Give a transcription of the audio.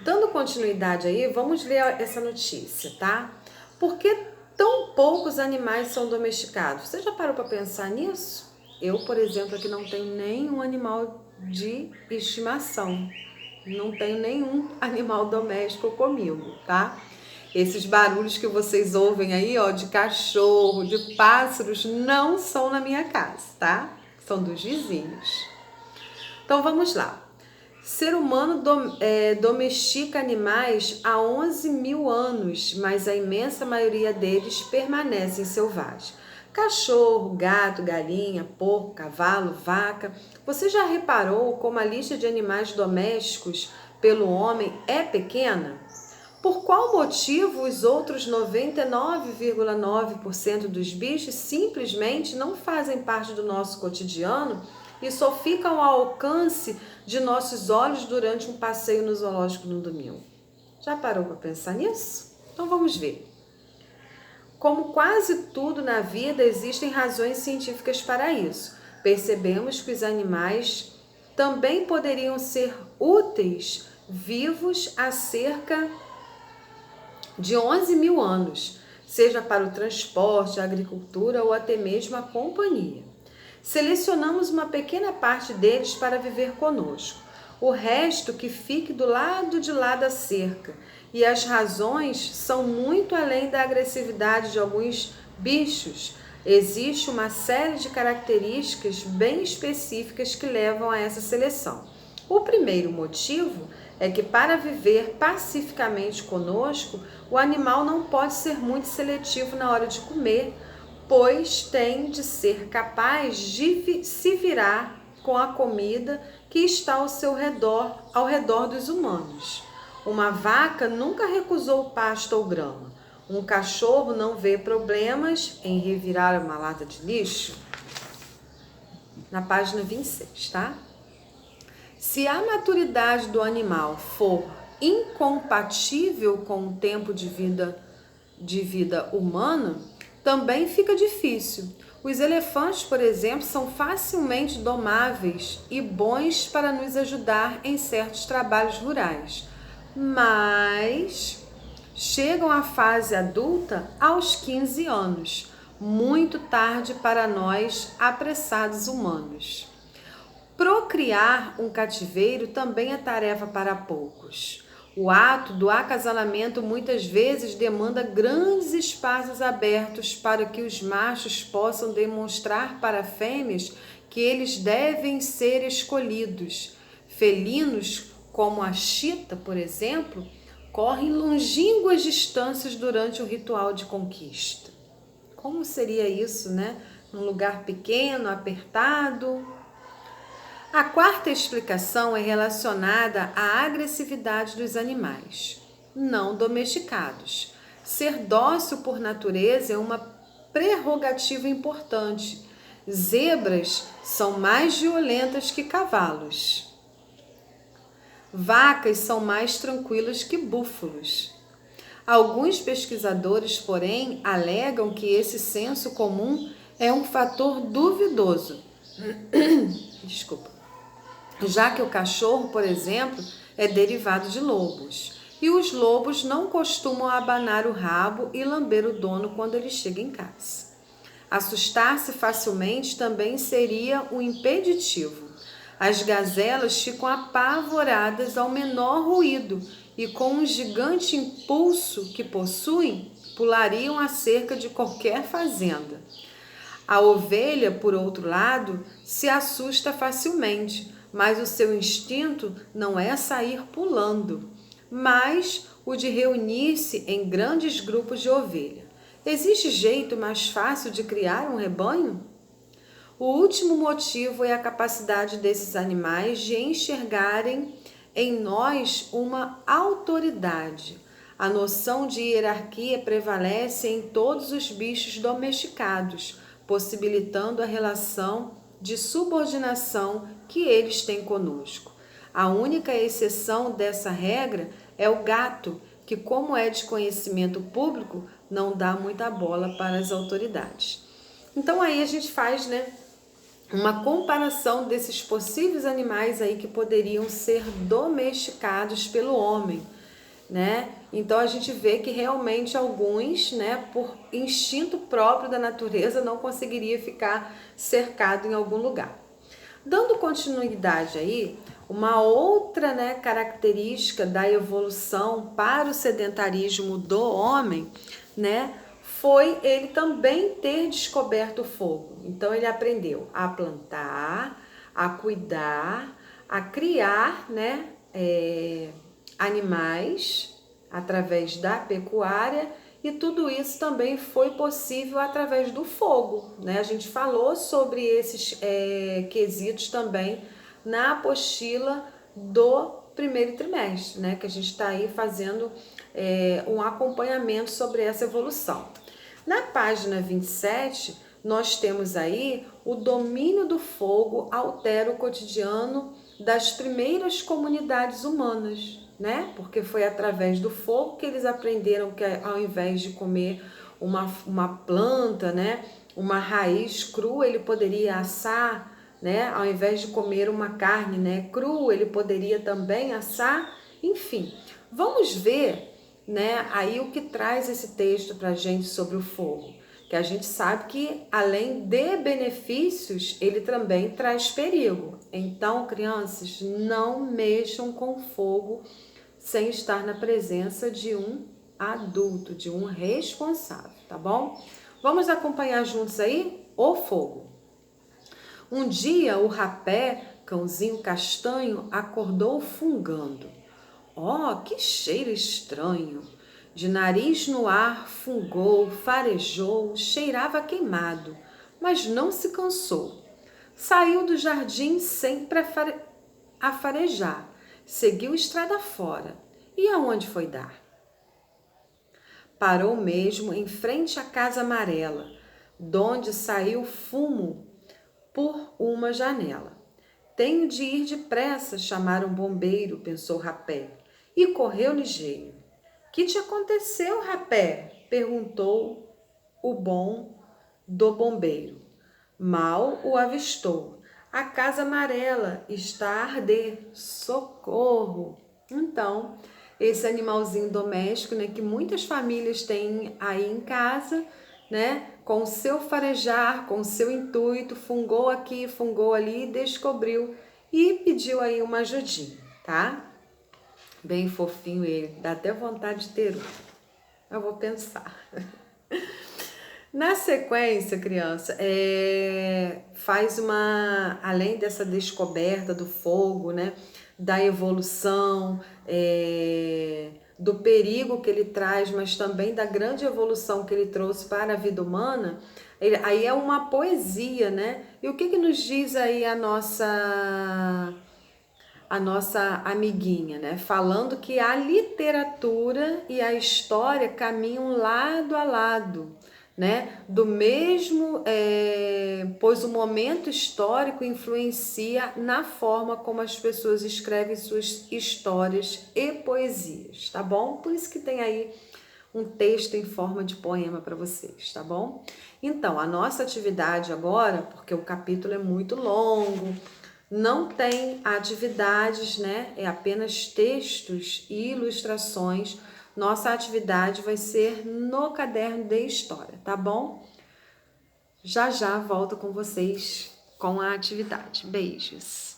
Dando continuidade aí, vamos ler essa notícia, tá? Por que tão poucos animais são domesticados? Você já parou para pensar nisso? Eu, por exemplo, aqui não tenho nenhum animal de estimação. Não tenho nenhum animal doméstico comigo, tá? Esses barulhos que vocês ouvem aí, ó, de cachorro, de pássaros, não são na minha casa, tá? São dos vizinhos. Então vamos lá. Ser humano domestica animais há 11 mil anos, mas a imensa maioria deles permanecem selvagens. Cachorro, gato, galinha, porco, cavalo, vaca. Você já reparou como a lista de animais domésticos pelo homem é pequena? Por qual motivo os outros 99,9% dos bichos simplesmente não fazem parte do nosso cotidiano e só ficam ao alcance de nossos olhos durante um passeio no zoológico no domingo? Já parou para pensar nisso? Então vamos ver. Como quase tudo na vida, existem razões científicas para isso. Percebemos que os animais também poderiam ser úteis vivos há cerca de 11 mil anos, seja para o transporte, a agricultura ou até mesmo a companhia. Selecionamos uma pequena parte deles para viver conosco, o resto que fique do lado de lá da cerca, e as razões são muito além da agressividade de alguns bichos. Existe uma série de características bem específicas que levam a essa seleção. O primeiro motivo é que para viver pacificamente conosco, o animal não pode ser muito seletivo na hora de comer, pois tem de ser capaz de se virar com a comida que está ao redor dos humanos. Uma vaca nunca recusou pasto ou grama. Um cachorro não vê problemas em revirar uma lata de lixo. Na página 26, tá? Se a maturidade do animal for incompatível com o tempo de vida humana, também fica difícil. Os elefantes, por exemplo, são facilmente domáveis e bons para nos ajudar em certos trabalhos rurais, mas chegam à fase adulta aos 15 anos, muito tarde para nós apressados humanos. Procriar um cativeiro também é tarefa para poucos. O ato do acasalamento muitas vezes demanda grandes espaços abertos para que os machos possam demonstrar para fêmeas que eles devem ser escolhidos. Felinos, como a chita, por exemplo, correm longínquas distâncias durante o ritual de conquista. Como seria isso, né? Num lugar pequeno, apertado. A quarta explicação é relacionada à agressividade dos animais não domesticados. Ser dócil por natureza é uma prerrogativa importante. Zebras são mais violentas que cavalos. Vacas são mais tranquilas que búfalos. Alguns pesquisadores, porém, alegam que esse senso comum é um fator duvidoso. Desculpa. Já que o cachorro, por exemplo, é derivado de lobos. E os lobos não costumam abanar o rabo e lamber o dono quando ele chega em casa. Assustar-se facilmente também seria um impeditivo. As gazelas ficam apavoradas ao menor ruído e, com um gigante impulso que possuem, pulariam a cerca de qualquer fazenda. A ovelha, por outro lado, se assusta facilmente, mas o seu instinto não é sair pulando, mas o de reunir-se em grandes grupos de ovelha. Existe jeito mais fácil de criar um rebanho? O último motivo é a capacidade desses animais de enxergarem em nós uma autoridade. A noção de hierarquia prevalece em todos os bichos domesticados, possibilitando a relação de subordinação que eles têm conosco. A única exceção dessa regra é o gato, que, como é de conhecimento público, não dá muita bola para as autoridades. Então aí a gente faz, né, uma comparação desses possíveis animais aí que poderiam ser domesticados pelo homem, né? Então a gente vê que realmente alguns, né, por instinto próprio da natureza, não conseguiria ficar cercado em algum lugar. Dando continuidade aí, uma outra, né, característica da evolução para o sedentarismo do homem, né, foi ele também ter descoberto o fogo. Então ele aprendeu a plantar, a cuidar, a criar, né, animais através da pecuária, e tudo isso também foi possível através do fogo, né? A gente falou sobre esses quesitos também na apostila do primeiro trimestre, né? Que a gente está aí fazendo um acompanhamento sobre essa evolução. Na página 27, nós temos aí o domínio do fogo altera o cotidiano das primeiras comunidades humanas, né? Porque foi através do fogo que eles aprenderam que ao invés de comer uma planta, né, uma raiz crua, ele poderia assar, né? Ao invés de comer uma carne, né, crua, ele poderia também assar. Enfim, vamos ver, né, aí o que traz esse texto para a gente sobre o fogo. Que a gente sabe que, além de benefícios, ele também traz perigo. Então, crianças, não mexam com fogo sem estar na presença de um adulto, de um responsável, tá bom? Vamos acompanhar juntos aí o fogo. Um dia o rapé, cãozinho castanho, acordou fungando. Oh, que cheiro estranho! De nariz no ar, fungou, farejou, cheirava queimado, mas não se cansou. Saiu do jardim sempre a farejar, seguiu estrada fora. E aonde foi dar? Parou mesmo em frente à casa amarela, donde saiu fumo por uma janela. Tenho de ir depressa chamar um bombeiro, pensou Rapé, e correu ligeiro. Que te aconteceu, Rapé? Perguntou o bom do bombeiro. Mal o avistou. A casa amarela está a arder. Socorro! Então, esse animalzinho doméstico, né, que muitas famílias têm aí em casa, né, com o seu farejar, com o seu intuito, fungou aqui, fungou ali, descobriu e pediu aí uma ajudinha, tá? Bem fofinho ele, dá até vontade de ter um. Eu vou pensar. Na sequência, criança, faz além dessa descoberta do fogo, né, da evolução, do perigo que ele traz, mas também da grande evolução que ele trouxe para a vida humana, aí é uma poesia, né? E o que nos diz aí a nossa amiguinha, né? Falando que a literatura e a história caminham lado a lado, né? Do mesmo, pois o momento histórico influencia na forma como as pessoas escrevem suas histórias e poesias, tá bom? Por isso que tem aí um texto em forma de poema para vocês, tá bom? Então, a nossa atividade agora, porque o capítulo é muito longo, não tem atividades, né? É apenas textos e ilustrações. Nossa atividade vai ser no caderno de história, tá bom? Já já volto com vocês com a atividade. Beijos!